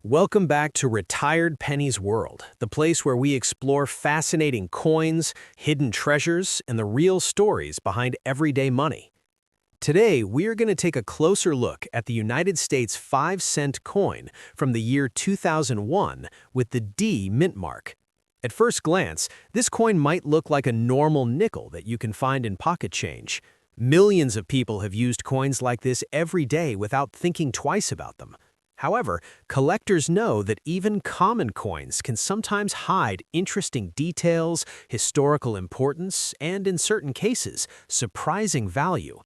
Welcome back to Retired Pennies World, the place where we explore fascinating coins, hidden treasures, and the real stories behind everyday money. Today, we are going to take a closer look at the United States 5-cent coin from the year 2001 with the D mint mark. At first glance, this coin might look like a normal nickel that you can find in pocket change. Millions of people have used coins like this every day without thinking twice about them. However, collectors know that even common coins can sometimes hide interesting details, historical importance, and in certain cases, surprising value.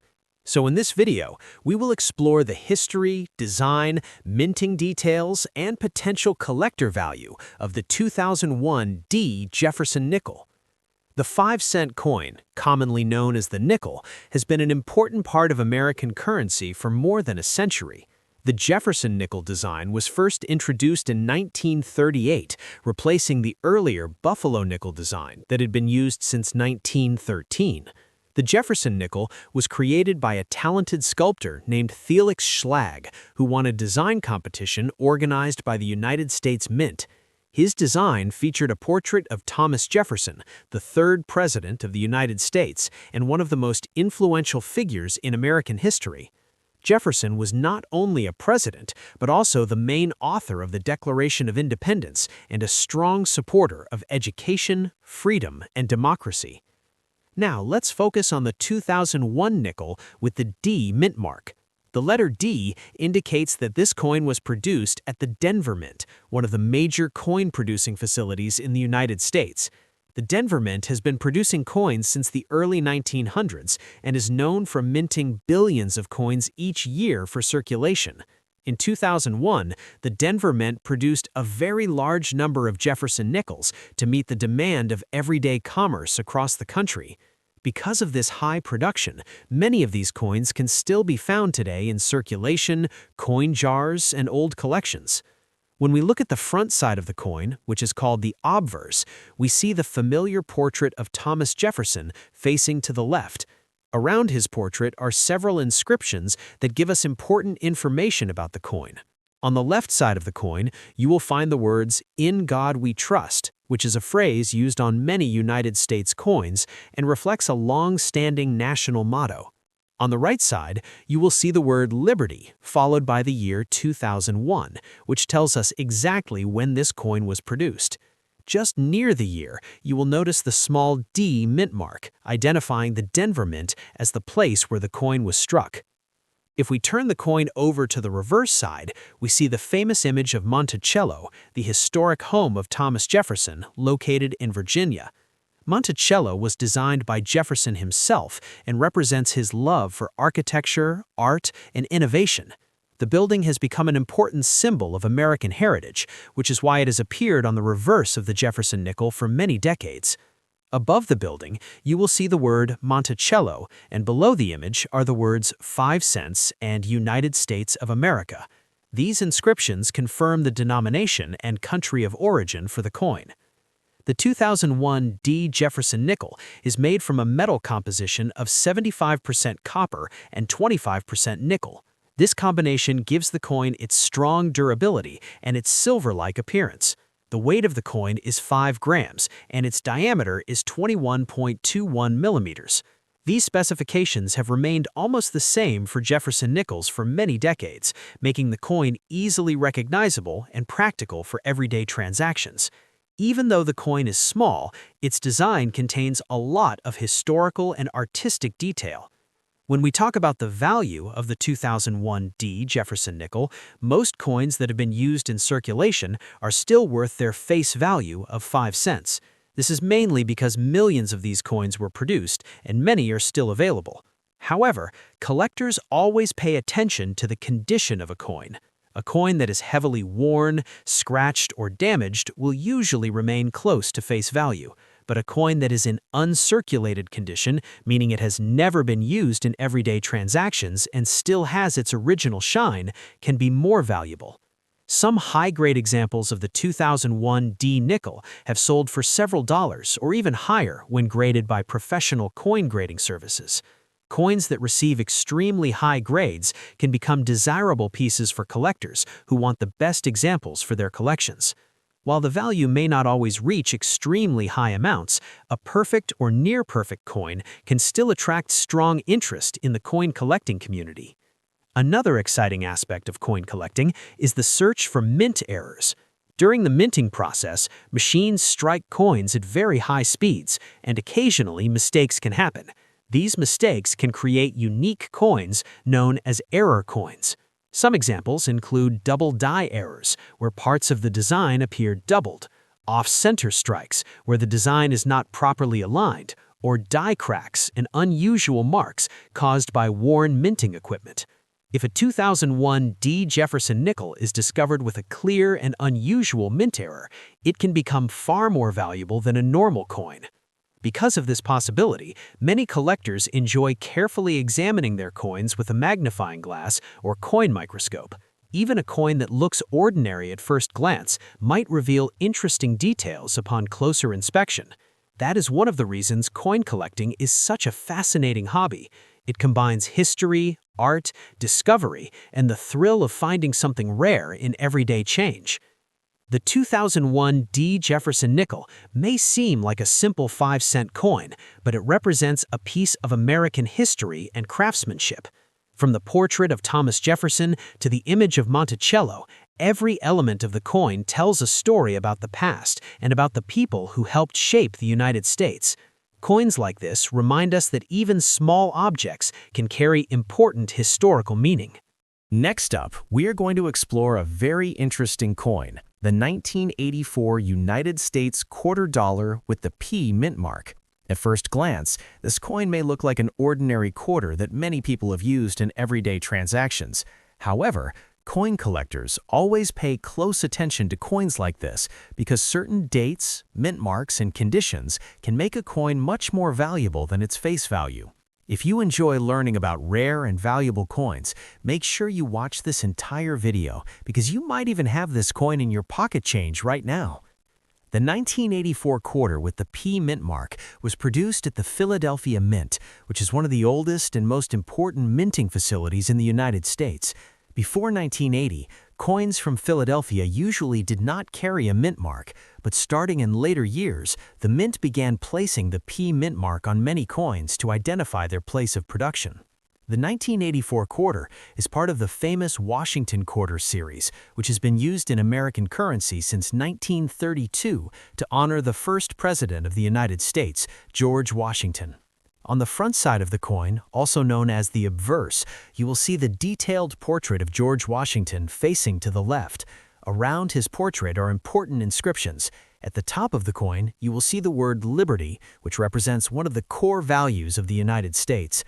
So in this video, we will explore the history, design, minting details, and potential collector value of the 2001 D Jefferson nickel. The 5-cent coin, commonly known as the nickel, has been an important part of American currency for more than a century. The Jefferson nickel design was first introduced in 1938, replacing the earlier Buffalo nickel design that had been used since 1913. The Jefferson nickel was created by a talented sculptor named Felix Schlag, who won a design competition organized by the United States Mint. His design featured a portrait of Thomas Jefferson, the third president of the United States and one of the most influential figures in American history. Jefferson was not only a president, but also the main author of the Declaration of Independence and a strong supporter of education, freedom, and democracy. Now, let's focus on the 2001 nickel with the D mint mark. The letter D indicates that this coin was produced at the Denver Mint, one of the major coin-producing facilities in the United States. The Denver Mint has been producing coins since the early 1900s and is known for minting billions of coins each year for circulation. In 2001, the Denver Mint produced a very large number of Jefferson nickels to meet the demand of everyday commerce across the country. Because of this high production, many of these coins can still be found today in circulation, coin jars, and old collections. When we look at the front side of the coin, which is called the obverse, we see the familiar portrait of Thomas Jefferson facing to the left. Around his portrait are several inscriptions that give us important information about the coin. On the left side of the coin, you will find the words, "In God We Trust," which is a phrase used on many United States coins and reflects a long-standing national motto. On the right side, you will see the word liberty, followed by the year 2001, which tells us exactly when this coin was produced. Just near the year, you will notice the small D mint mark, identifying the Denver Mint as the place where the coin was struck. If we turn the coin over to the reverse side, we see the famous image of Monticello, the historic home of Thomas Jefferson, located in Virginia. Monticello was designed by Jefferson himself and represents his love for architecture, art, and innovation. The building has become an important symbol of American heritage, which is why it has appeared on the reverse of the Jefferson nickel for many decades. Above the building, you will see the word Monticello, and below the image are the words 5 cents and United States of America. These inscriptions confirm the denomination and country of origin for the coin. The 2001 D Jefferson nickel is made from a metal composition of 75% copper and 25% nickel. This combination gives the coin its strong durability and its silver-like appearance. The weight of the coin is 5 grams, and its diameter is 21.21 millimeters. These specifications have remained almost the same for Jefferson nickels for many decades, making the coin easily recognizable and practical for everyday transactions. Even though the coin is small, its design contains a lot of historical and artistic detail. When we talk about the value of the 2001 D Jefferson nickel, most coins that have been used in circulation are still worth their face value of 5 cents. This is mainly because millions of these coins were produced and many are still available. However, collectors always pay attention to the condition of a coin. A coin that is heavily worn, scratched, or damaged will usually remain close to face value, but a coin that is in uncirculated condition, meaning it has never been used in everyday transactions and still has its original shine, can be more valuable. Some high-grade examples of the 2001 D nickel have sold for several dollars or even higher when graded by professional coin grading services. Coins that receive extremely high grades can become desirable pieces for collectors who want the best examples for their collections. While the value may not always reach extremely high amounts, a perfect or near-perfect coin can still attract strong interest in the coin collecting community. Another exciting aspect of coin collecting is the search for mint errors. During the minting process, machines strike coins at very high speeds, and occasionally mistakes can happen. These mistakes can create unique coins known as error coins. Some examples include double die errors, where parts of the design appear doubled, off-center strikes, where the design is not properly aligned, or die cracks and unusual marks caused by worn minting equipment. If a 2001 Jefferson nickel is discovered with a clear and unusual mint error, it can become far more valuable than a normal coin. Because of this possibility, many collectors enjoy carefully examining their coins with a magnifying glass or coin microscope. Even a coin that looks ordinary at first glance might reveal interesting details upon closer inspection. That is one of the reasons coin collecting is such a fascinating hobby. It combines history, art, discovery, and the thrill of finding something rare in everyday change. The 2001 Jefferson nickel may seem like a simple 5-cent coin, but it represents a piece of American history and craftsmanship. From the portrait of Thomas Jefferson to the image of Monticello, every element of the coin tells a story about the past and about the people who helped shape the United States. Coins like this remind us that even small objects can carry important historical meaning. Next up, we are going to explore a very interesting coin, the 1984 United States $quarter with the P mint mark. At first glance, this coin may look like an ordinary quarter that many people have used in everyday transactions. However, coin collectors always pay close attention to coins like this because certain dates, mint marks, and conditions can make a coin much more valuable than its face value. If you enjoy learning about rare and valuable coins, make sure you watch this entire video because you might even have this coin in your pocket change right now. The 1984 quarter with the P mint mark was produced at the Philadelphia Mint, which is one of the oldest and most important minting facilities in the United States. Before 1980, coins from Philadelphia usually did not carry a mint mark, but starting in later years, the mint began placing the P mint mark on many coins to identify their place of production. The 1984 quarter is part of the famous Washington quarter series, which has been used in American currency since 1932 to honor the first president of the United States, George Washington. On the front side of the coin, also known as the obverse, you will see the detailed portrait of George Washington facing to the left. Around his portrait are important inscriptions. At the top of the coin, you will see the word liberty, which represents one of the core values of the United States.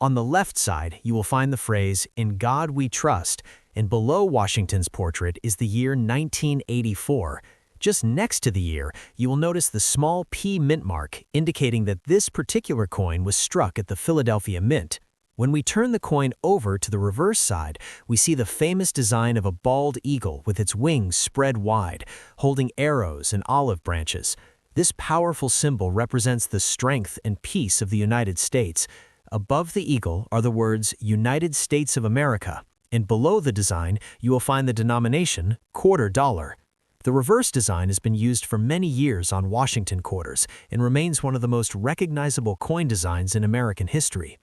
On the left side, you will find the phrase, "In God We Trust," and below Washington's portrait is the year 1984. Just next to the year, you will notice the small P mint mark, indicating that this particular coin was struck at the Philadelphia Mint. When we turn the coin over to the reverse side, we see the famous design of a bald eagle with its wings spread wide, holding arrows and olive branches. This powerful symbol represents the strength and peace of the United States. Above the eagle are the words United States of America, and below the design, you will find the denomination $quarter. The reverse design has been used for many years on Washington quarters and remains one of the most recognizable coin designs in American history.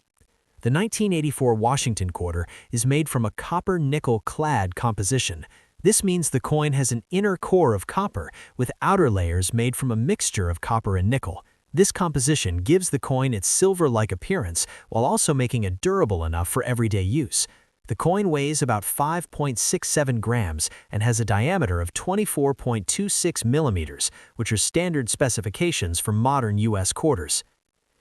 The 1984 Washington quarter is made from a copper-nickel clad composition. This means the coin has an inner core of copper with outer layers made from a mixture of copper and nickel. This composition gives the coin its silver-like appearance while also making it durable enough for everyday use. The coin weighs about 5.67 grams and has a diameter of 24.26 millimeters, which are standard specifications for modern U.S. quarters.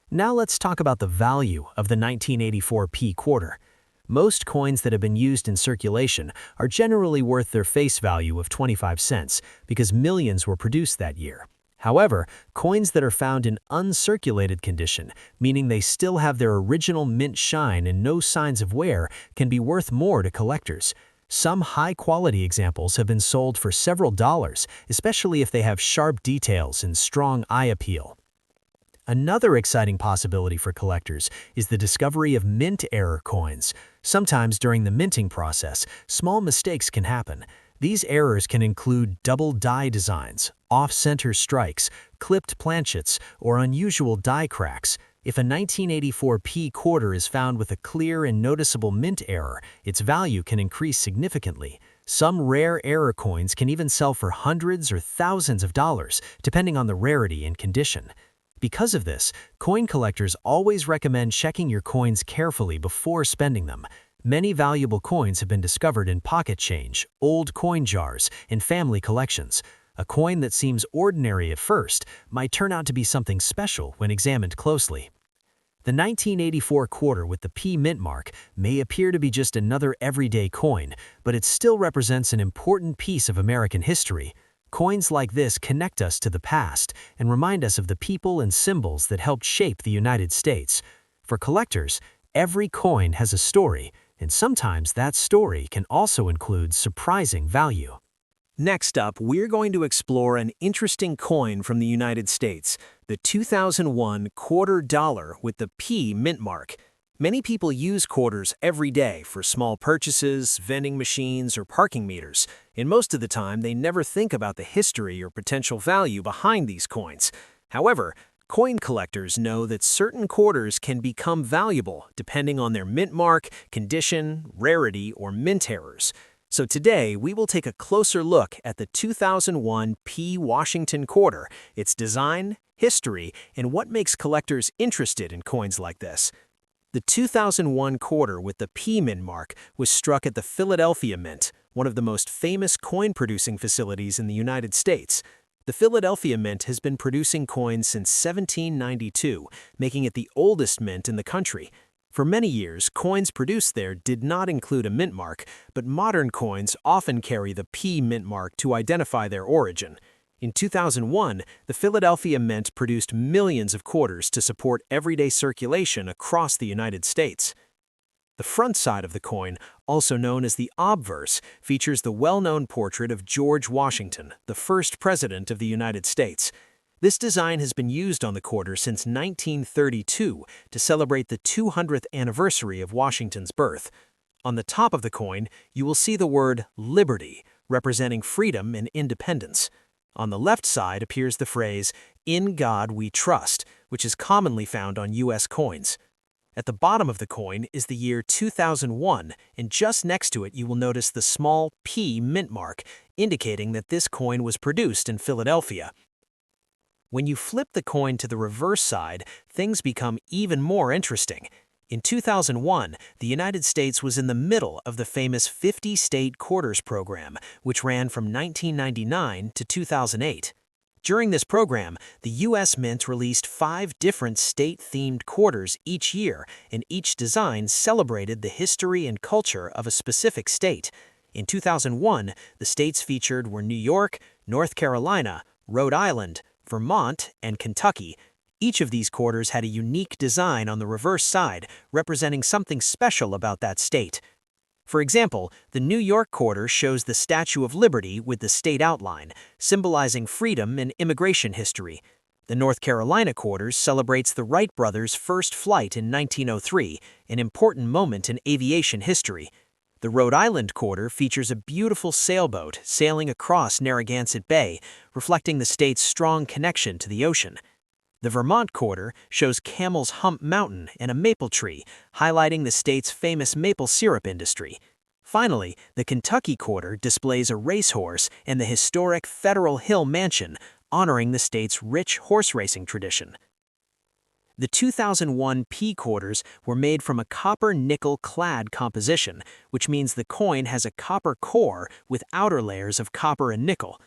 Now let's talk about the value of the 1984 P quarter. Most coins that have been used in circulation are generally worth their face value of 25 cents because millions were produced that year. However, coins that are found in uncirculated condition, meaning they still have their original mint shine and no signs of wear, can be worth more to collectors. Some high-quality examples have been sold for several dollars, especially if they have sharp details and strong eye appeal. Another exciting possibility for collectors is the discovery of mint error coins. Sometimes during the minting process, small mistakes can happen. These errors can include double die designs, off-center strikes, clipped planchets, or unusual die cracks. If a 1984 P quarter is found with a clear and noticeable mint error, its value can increase significantly. Some rare error coins can even sell for hundreds or thousands of dollars, depending on the rarity and condition. Because of this, coin collectors always recommend checking your coins carefully before spending them. Many valuable coins have been discovered in pocket change, old coin jars, and family collections. A coin that seems ordinary at first might turn out to be something special when examined closely. The 1984 quarter with the P mint mark may appear to be just another everyday coin, but it still represents an important piece of American history. Coins like this connect us to the past and remind us of the people and symbols that helped shape the United States. For collectors, every coin has a story, and sometimes that story can also include surprising value. Next up, we're going to explore an interesting coin from the United States, the 2001 quarter dollar with the P mint mark. Many people use quarters every day for small purchases, vending machines, or parking meters, and most of the time they never think about the history or potential value behind these coins. However, coin collectors know that certain quarters can become valuable depending on their mint mark, condition, rarity, or mint errors. So today, we will take a closer look at the 2001 P Washington quarter, its design, history, and what makes collectors interested in coins like this. The 2001 quarter with the P mint mark was struck at the Philadelphia Mint, one of the most famous coin-producing facilities in the United States. The Philadelphia Mint has been producing coins since 1792, making it the oldest mint in the country. For many years, coins produced there did not include a mint mark, but modern coins often carry the P mint mark to identify their origin. In 2001, the Philadelphia Mint produced millions of quarters to support everyday circulation across the United States. The front side of the coin, also known as the obverse, features the well-known portrait of George Washington, the first president of the United States. This design has been used on the quarter since 1932 to celebrate the 200th anniversary of Washington's birth. On the top of the coin, you will see the word Liberty, representing freedom and independence. On the left side appears the phrase, "In God We Trust," which is commonly found on U.S. coins. At the bottom of the coin is the year 2001, and just next to it you will notice the small P mint mark, indicating that this coin was produced in Philadelphia. When you flip the coin to the reverse side, things become even more interesting. In 2001, the United States was in the middle of the famous 50-state quarters program, which ran from 1999 to 2008. During this program, the U.S. Mint released 5 different state-themed quarters each year, and each design celebrated the history and culture of a specific state. In 2001, the states featured were New York, North Carolina, Rhode Island, Vermont, and Kentucky. Each of these quarters had a unique design on the reverse side, representing something special about that state. For example, the New York quarter shows the Statue of Liberty with the state outline, symbolizing freedom and immigration history. The North Carolina quarter celebrates the Wright brothers' first flight in 1903, an important moment in aviation history. The Rhode Island quarter features a beautiful sailboat sailing across Narragansett Bay, reflecting the state's strong connection to the ocean. The Vermont quarter shows Camel's Hump Mountain and a maple tree, highlighting the state's famous maple syrup industry. Finally, the Kentucky quarter displays a racehorse and the historic Federal Hill Mansion, honoring the state's rich horse racing tradition. The 2001 P quarters were made from a copper-nickel clad composition, which means the coin has a copper core with outer layers of copper and nickel.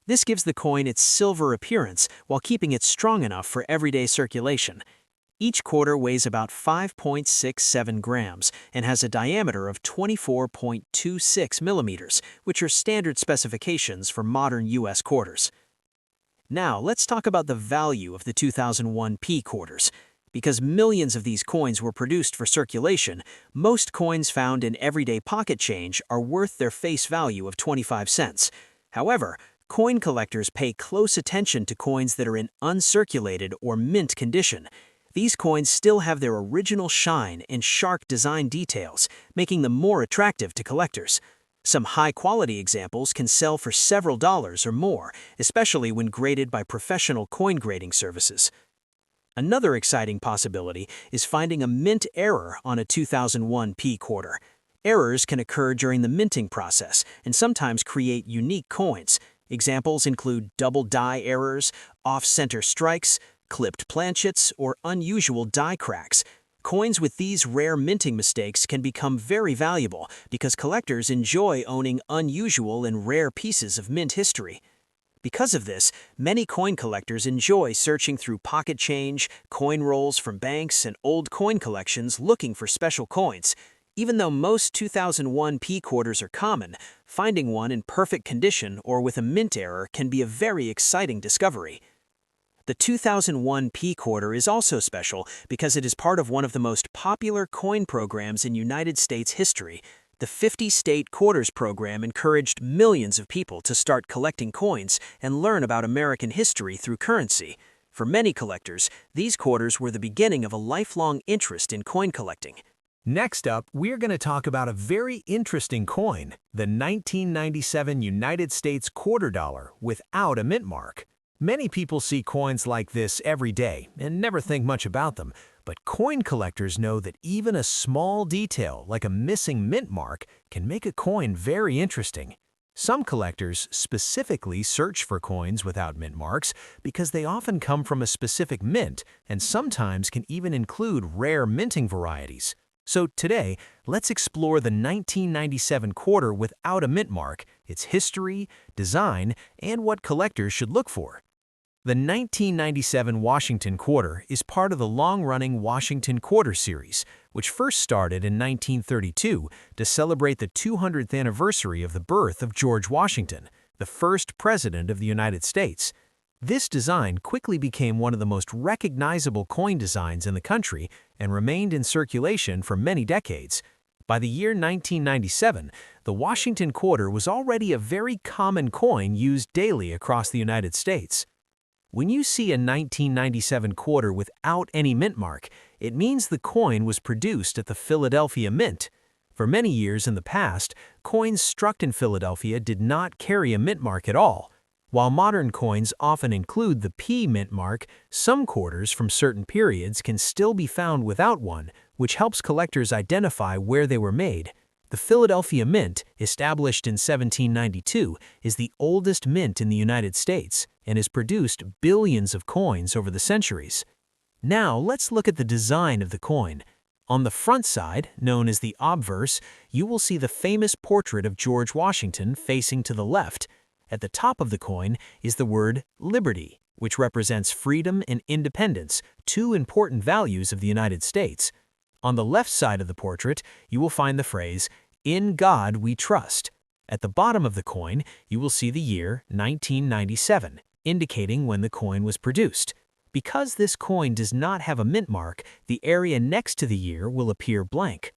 This gives the coin its silver appearance while keeping it strong enough for everyday circulation. Each quarter weighs about 5.67 grams and has a diameter of 24.26 millimeters, which are standard specifications for modern U.S. quarters. Now, let's talk about the value of the 2001 P quarters. Because millions of these coins were produced for circulation, most coins found in everyday pocket change are worth their face value of 25 cents. However, Coin collectors pay close attention to coins that are in uncirculated or mint condition. These coins still have their original shine and sharp design details, making them more attractive to collectors. Some high-quality examples can sell for several dollars or more, especially when graded by professional coin grading services. Another exciting possibility is finding a mint error on a 2001 P quarter. Errors can occur during the minting process and sometimes create unique coins. Examples include double die errors, off-center strikes, clipped planchets, or unusual die cracks. Coins with these rare minting mistakes can become very valuable because collectors enjoy owning unusual and rare pieces of mint history. Because of this, many coin collectors enjoy searching through pocket change, coin rolls from banks, and old coin collections looking for special coins. Even though most 2001 P quarters are common, finding one in perfect condition or with a mint error can be a very exciting discovery. The 2001 P quarter is also special because it is part of one of the most popular coin programs in United States history. The 50-state quarters program encouraged millions of people to start collecting coins and learn about American history through currency. For many collectors, these quarters were the beginning of a lifelong interest in coin collecting. Next up, we're going to talk about a very interesting coin, the 1997 United States quarter dollar without a mint mark. Many people see coins like this every day and never think much about them, but coin collectors know that even a small detail like a missing mint mark can make a coin very interesting. Some collectors specifically search for coins without mint marks because they often come from a specific mint and sometimes can even include rare minting varieties. So today, let's explore the 1997 quarter without a mint mark, its history, design, and what collectors should look for. The 1997 Washington quarter is part of the long-running Washington Quarter series, which first started in 1932 to celebrate the 200th anniversary of the birth of George Washington, the first president of the United States. This design quickly became one of the most recognizable coin designs in the country and remained in circulation for many decades. By the year 1997, the Washington quarter was already a very common coin used daily across the United States. When you see a 1997 quarter without any mint mark, it means the coin was produced at the Philadelphia Mint. For many years in the past, coins struck in Philadelphia did not carry a mint mark at all. While modern coins often include the P mint mark, some quarters from certain periods can still be found without one, which helps collectors identify where they were made. The Philadelphia Mint, established in 1792, is the oldest mint in the United States and has produced billions of coins over the centuries. Now let's look at the design of the coin. On the front side, known as the obverse, you will see the famous portrait of George Washington facing to the left. At the top of the coin is the word Liberty, which represents freedom and independence, two important values of the United States. On the left side of the portrait, you will find the phrase, "In God We Trust." At the bottom of the coin, you will see the year 1997, indicating when the coin was produced. Because this coin does not have a mint mark, the area next to the year will appear blank.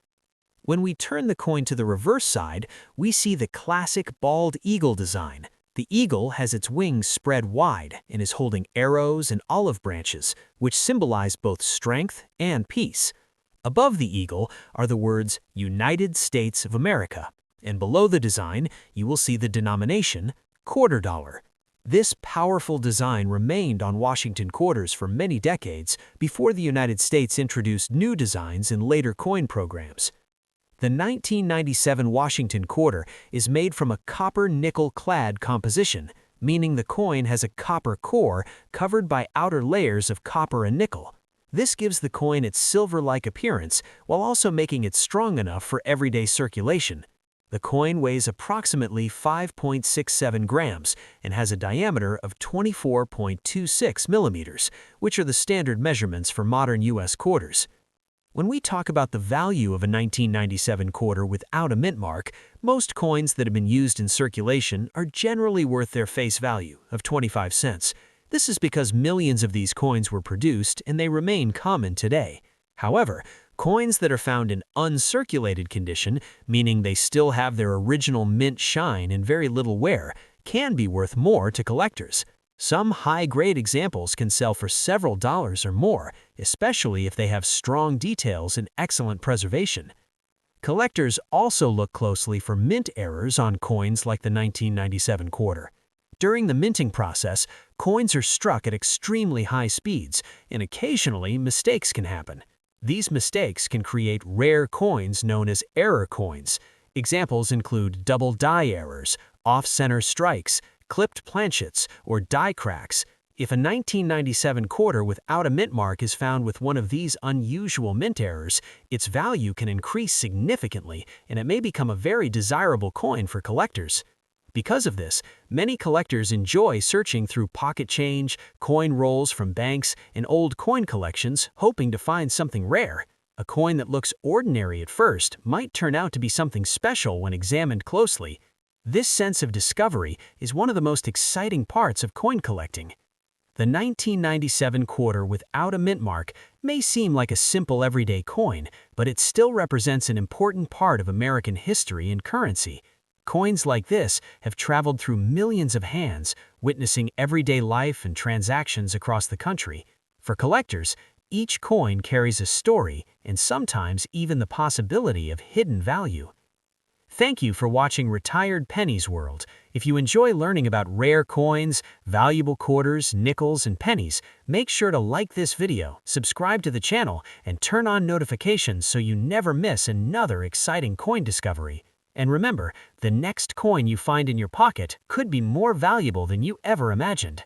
When we turn the coin to the reverse side, we see the classic bald eagle design. The eagle has its wings spread wide and is holding arrows and olive branches, which symbolize both strength and peace. Above the eagle are the words United States of America, and below the design, you will see the denomination quarter dollar. This powerful design remained on Washington quarters for many decades before the United States introduced new designs in later coin programs. The 1997 Washington quarter is made from a copper-nickel-clad composition, meaning the coin has a copper core covered by outer layers of copper and nickel. This gives the coin its silver-like appearance while also making it strong enough for everyday circulation. The coin weighs approximately 5.67 grams and has a diameter of 24.26 millimeters, which are the standard measurements for modern U.S. quarters. When we talk about the value of a 1997 quarter without a mint mark, most coins that have been used in circulation are generally worth their face value of 25 cents. This is because millions of these coins were produced and they remain common today. However, coins that are found in uncirculated condition, meaning they still have their original mint shine and very little wear, can be worth more to collectors. Some high-grade examples can sell for several dollars or more, especially if they have strong details and excellent preservation. Collectors also look closely for mint errors on coins like the 1997 quarter. During the minting process, coins are struck at extremely high speeds, and occasionally mistakes can happen. These mistakes can create rare coins known as error coins. Examples include double die errors, off-center strikes, clipped planchets, or die cracks. If a 1997 quarter without a mint mark is found with one of these unusual mint errors, its value can increase significantly, and it may become a very desirable coin for collectors. Because of this, many collectors enjoy searching through pocket change, coin rolls from banks, and old coin collections, hoping to find something rare. A coin that looks ordinary at first might turn out to be something special when examined closely. This sense of discovery is one of the most exciting parts of coin collecting. The 1997 quarter without a mint mark may seem like a simple everyday coin, but it still represents an important part of American history and currency. Coins like this have traveled through millions of hands, witnessing everyday life and transactions across the country. For collectors, each coin carries a story and sometimes even the possibility of hidden value. Thank you for watching Retired Pennies World. If you enjoy learning about rare coins, valuable quarters, nickels, and pennies, make sure to like this video, subscribe to the channel, and turn on notifications so you never miss another exciting coin discovery. And remember, the next coin you find in your pocket could be more valuable than you ever imagined.